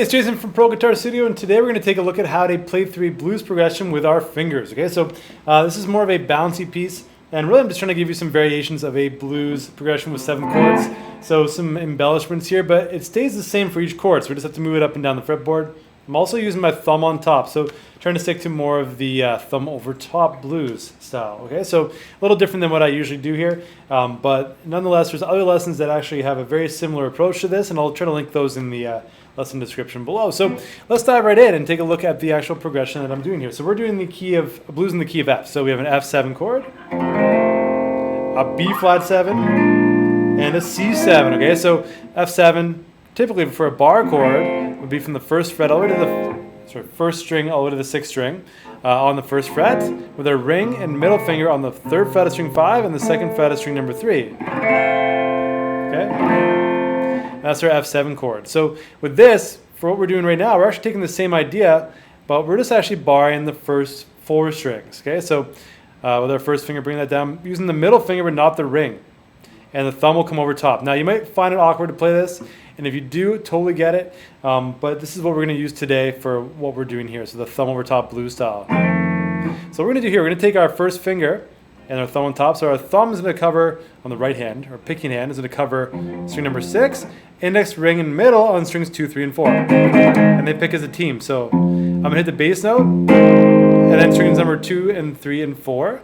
it's Jason from Pro Guitar Studio, and today we're going to take a look at how to play through a blues progression with our fingers. Okay, so this is more of a bouncy piece, and really I'm just trying to give you some variations of a blues progression with 7 chords. So some embellishments here, but it stays the same for each chord, so we just have to move it up and down the fretboard. I'm also using my thumb on top, so trying to stick to more of the thumb over top blues style. Okay, so a little different than what I usually do here, but nonetheless, there's other lessons that actually have a very similar approach to this, and I'll try to link those in the lesson description below. So let's dive right in and take a look at the actual progression that I'm doing here. So we're doing the key of blues in the key of F. So we have an F7 chord, a B flat 7, and a C7. Okay, so F7 typically for a bar chord would be from the first fret all the way to the first string all the way to the 6th string on the first fret, with a ring and middle finger on the 3rd fret of string 5 and the 2nd fret of string number 3. Okay, that's our F7 chord. So with this, for what we're doing right now, we're actually taking the same idea, but we're just actually barring the first 4 strings. Okay, so with our first finger, bring that down using the middle finger but not the ring, and the thumb will come over top. Now you might find it awkward to play this, and if you do, totally get it, but this is what we're going to use today for what we're doing here, so the thumb over top blues style. So what we're going to do here, we're going to take our first finger and our thumb on top, so our thumb is going to cover on the right hand, or picking hand is going to cover string number 6, index, ring, and middle on strings 2, 3, and 4, and they pick as a team. So I'm going to hit the bass note, and then strings number 2 and 3 and 4,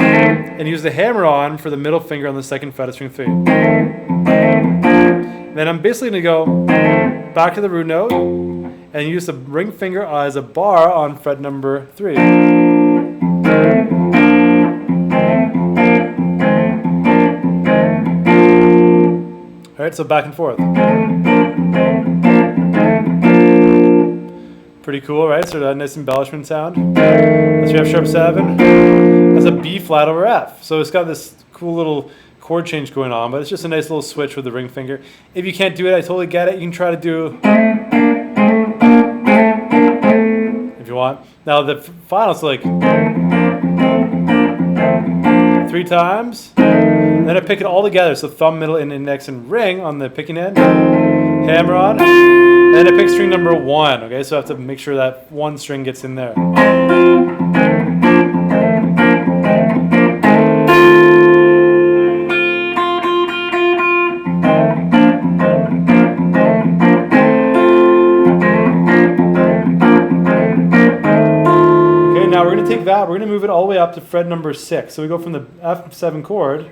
and use the hammer on for the middle finger on the 2nd fret of string 3. Then I'm basically going to go back to the root note and use the ring finger as a bar on fret number 3. Alright, so back and forth. Pretty cool, right? So that nice embellishment sound. That's your F sharp 7. That's a B flat over F. So it's got this cool little chord change going on, but it's just a nice little switch with the ring finger. If you can't do it, I totally get it. You can try to do if you want. Now the final is like 3 times. And then I pick it all together. So thumb, middle, and index, and ring on the picking end. Hammer on. And then I pick string number 1. Okay, so I have to make sure that 1 string gets in there. Now we're going to take that, we're going to move it all the way up to fret number 6. So we go from the F7 chord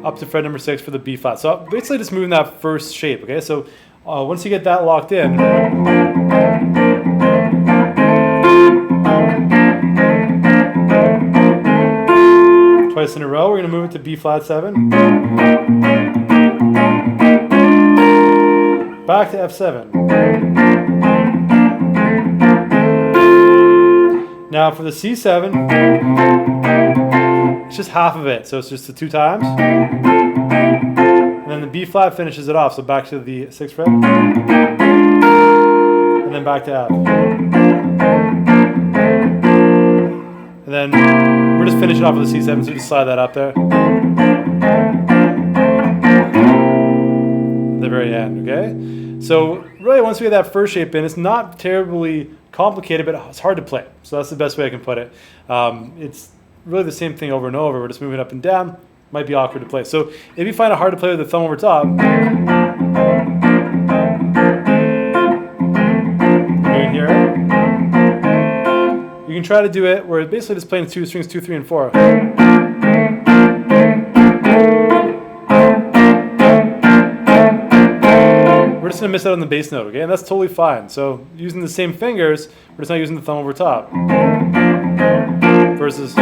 up to fret number 6 for the B flat. So basically just moving that first shape, okay? So once you get that locked in, twice in a row, we're going to move it to B flat 7. Back to F7. Now for the C7, it's just half of it, so it's just the 2 times. And then the B flat finishes it off, so back to the 6th fret. And then back to F. And then we're just finishing off with the C7, so just slide that up there. The very end, okay? So really once we get that first shape in, it's not terribly complicated, but it's hard to play. So that's the best way I can put it. It's really the same thing over and over. We're just moving up and down. Might be awkward to play. So if you find it hard to play with the thumb over top, here, you can try to do it where it's basically just playing 2 strings, 2, 3, and 4. We're just going to miss out on the bass note, okay? And that's totally fine. So using the same fingers, we're just not using the thumb over top. Versus...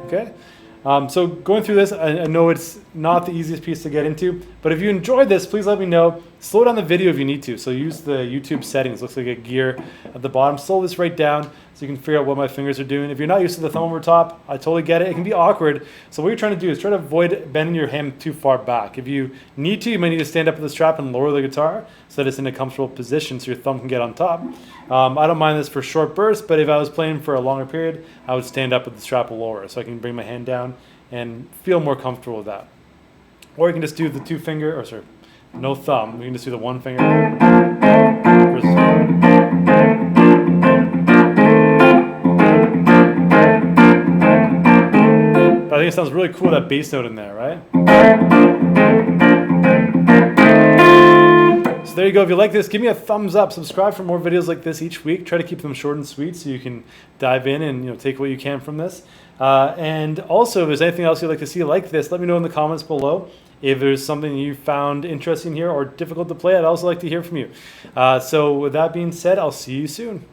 Okay? So going through this, I know it's not the easiest piece to get into, but if you enjoyed this, please let me know. Slow down the video if you need to. So use the YouTube settings. Looks like a gear at the bottom. Slow this right down. so you can figure out what my fingers are doing. If you're not used to the thumb over top, I totally get it. It can be awkward. So what you're trying to do is try to avoid bending your hand too far back. If you need to, you might need to stand up with the strap and lower the guitar so that it's in a comfortable position so your thumb can get on top. I don't mind this for short bursts, but if I was playing for a longer period, I would stand up with the strap lower so I can bring my hand down and feel more comfortable with that. Or you can just do the two finger, or sorry, no thumb. You can just do the one finger. But I think it sounds really cool, that bass note in there, right? So there you go. If you like this, give me a thumbs up. Subscribe for more videos like this each week. Try to keep them short and sweet so you can dive in and take what you can from this. And also, if there's anything else you'd like to see like this, let me know in the comments below. If there's something you found interesting here or difficult to play, I'd also like to hear from you. So with that being said, I'll see you soon.